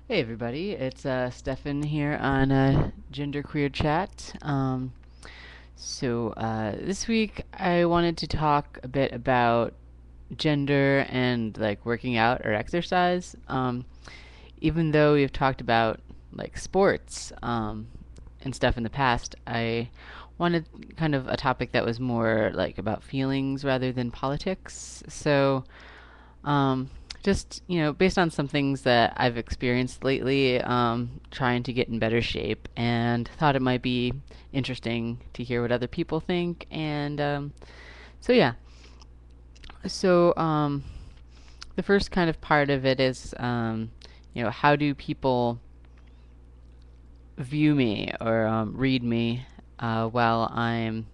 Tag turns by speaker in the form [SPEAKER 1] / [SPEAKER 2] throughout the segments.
[SPEAKER 1] Hey everybody, it's Stefan here on GenderqueerChat. This week I wanted to talk a bit about gender and like working out or exercise. Even though we've talked about like sports and stuff in the past, I wanted kind of a topic that was more like about feelings rather than politics. Um, just, based on some things that I've experienced lately, trying to get in better shape, and thought it might be interesting to hear what other people think. So yeah. So, the first kind of part of it is, how do people view me or read me while I'm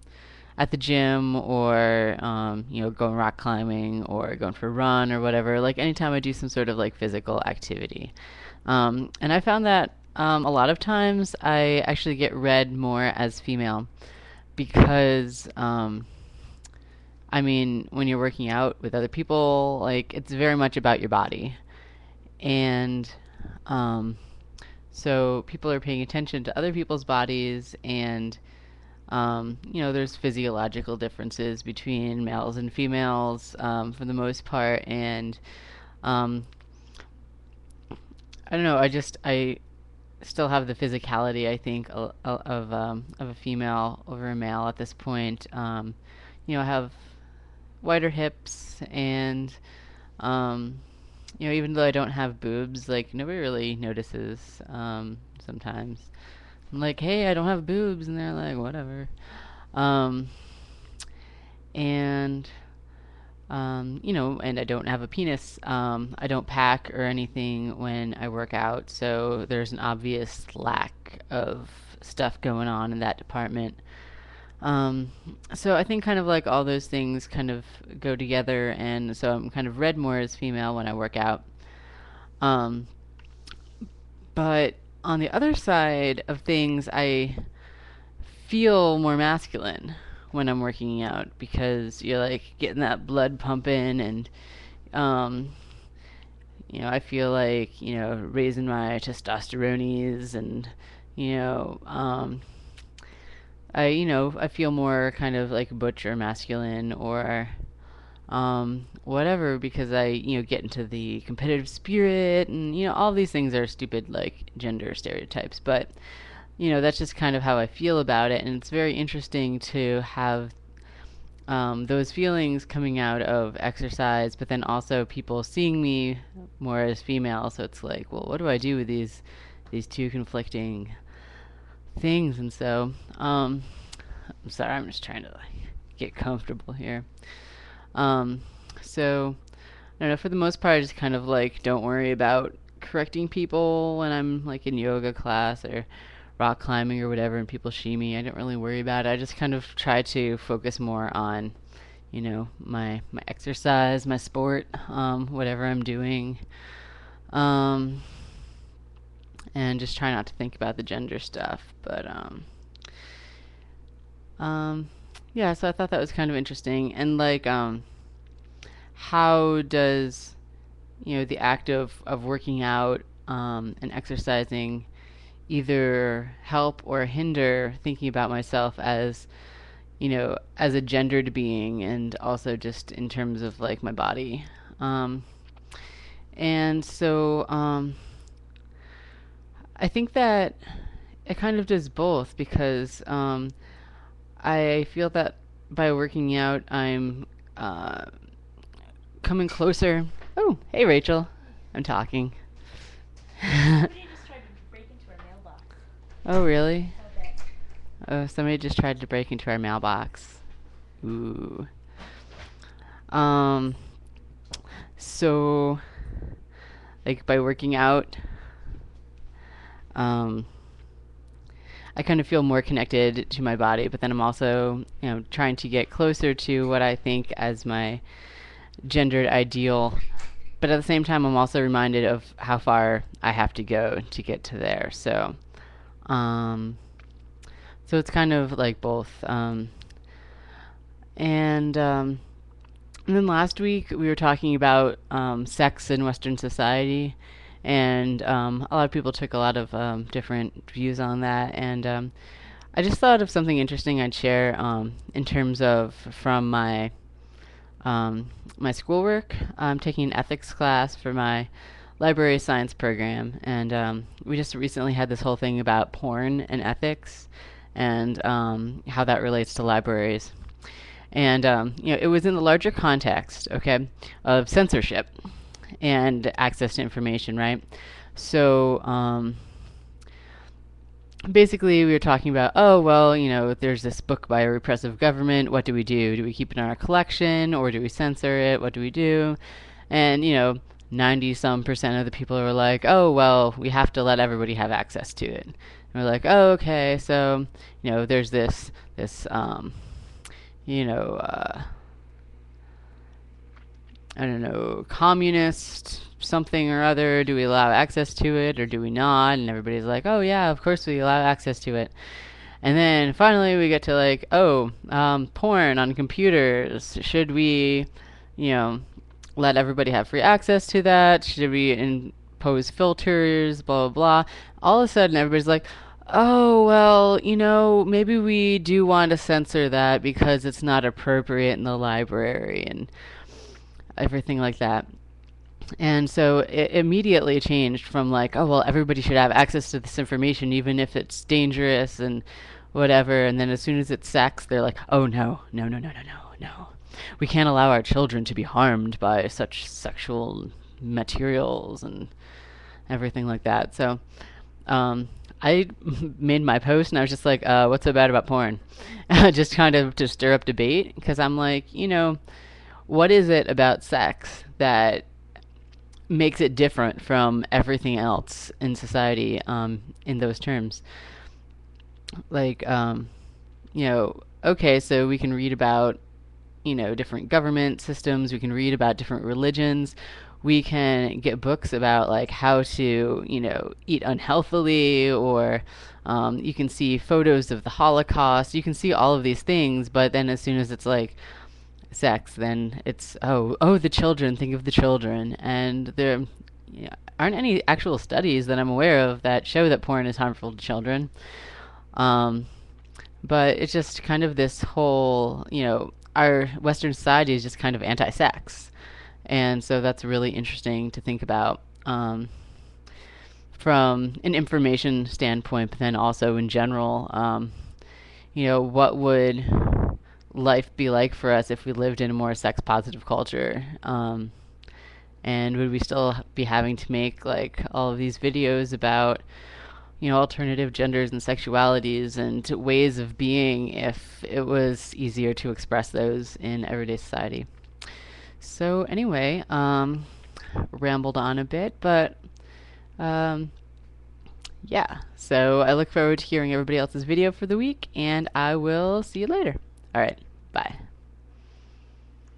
[SPEAKER 1] at the gym or going rock climbing or going for a run or whatever, like anytime I do some sort of like physical activity. And I found that a lot of times I actually get read more as female because I mean, when you're working out with other people, like it's very much about your body. And um, so people are paying attention to other people's bodies, and there's physiological differences between males and females for the most part, and um, I don't know. I still have the physicality, I think, of a female over a male at this point. I have wider hips, and um, even though I don't have boobs, like nobody really notices. Sometimes I'm like, hey, I don't have boobs, and they're like, whatever. Um, and and I don't have a penis. I don't pack or anything when I work out, so there's an obvious lack of stuff going on in that department. Um, so I think kind of like all those things kind of go together, and so I'm kind of read more as female when I work out. Um, but on the other side of things, I feel more masculine when I'm working out because you're like getting that blood pumping, and um, I feel like raising my testosterones, and you know um, I feel more kind of like butch or masculine or whatever because I get into the competitive spirit, and all these things are stupid like gender stereotypes, but that's just kind of how I feel about it, and it's very interesting to have those feelings coming out of exercise, but then also people seeing me more as female. So it's like, well, what do I do with these two conflicting things? And so, I'm sorry, I'm just trying to like get comfortable here. Um, so I don't know. For the most part, I just kind of like don't worry about correcting people when I'm like in yoga class or rock climbing or whatever, and people shee me. I don't really worry about it. I just kind of try to focus more on, my exercise, my sport, whatever I'm doing, um, and just try not to think about the gender stuff. But um, yeah. So I thought that was kind of interesting, and like, how does the act of working out and exercising either help or hinder thinking about myself as as a gendered being, and also just in terms of like my body. Um, and so I think that it kind of does both because I feel that by working out, I'm uh, coming closer. Oh, hey Rachel, I'm talking.
[SPEAKER 2] Somebody just tried to break into our mailbox.
[SPEAKER 1] Oh, really?
[SPEAKER 2] Okay.
[SPEAKER 1] Oh, somebody just tried to break into our mailbox. Ooh. Um, so, like, by working out, um, I kind of feel more connected to my body, but then I'm also, trying to get closer to what I think as my gendered ideal. But at the same time, I'm also reminded of how far I have to go to get to there. Um, so it's kind of like both. And and then last week we were talking about sex in Western society, and a lot of people took a lot of different views on that. And I just thought of something interesting I'd share in terms of from um, my schoolwork. I'm taking an ethics class for my library science program, and we just recently had this whole thing about porn and ethics, and how that relates to libraries. And it was in the larger context, okay, of censorship and access to information, right? So basically, we were talking about, oh, well, there's this book by a repressive government. What do we do? Do we keep it in our collection or do we censor it? What do we do? And, 90 some percent of the people were like, oh, well, we have to let everybody have access to it. And we're like, oh, okay, so, there's this, you know, uh, I don't know, communist something or other. Do we allow access to it or do we not? And everybody's like, oh yeah, of course we allow access to it. And then finally we get to like, oh, porn on computers. Should we, you know, let everybody have free access to that? Should we impose filters? Blah, blah, blah. All of a sudden everybody's like, oh, well, maybe we do want to censor that because it's not appropriate in the library and everything like that. And so it immediately changed from like, oh, well, everybody should have access to this information, even if it's dangerous and whatever. And then as soon as it's sex, they're like, oh, no, no, no, no, no, no, no. We can't allow our children to be harmed by such sexual materials and everything like that. So I made my post and I was just like, what's so bad about porn? Just kind of to stir up debate because I'm like, what is it about sex that makes it different from everything else in society in those terms? Like, okay, so we can read about, different government systems, we can read about different religions, we can get books about like how to, eat unhealthily, or you can see photos of the Holocaust, you can see all of these things, but then as soon as it's like sex, then it's oh the children, think of the children, and there aren't any actual studies that I'm aware of that show that porn is harmful to children. Um, but it's just kind of this whole, our Western society is just kind of anti-sex, and so that's really interesting to think about from an information standpoint, but then also in general. What would life be like for us if we lived in a more sex positive culture? And would we still be having to make like all of these videos about, alternative genders and sexualities and ways of being if it was easier to express those in everyday society? So anyway, rambled on a bit, but um, yeah. So I look forward to hearing everybody else's video for the week, and I will see you later. All right, bye.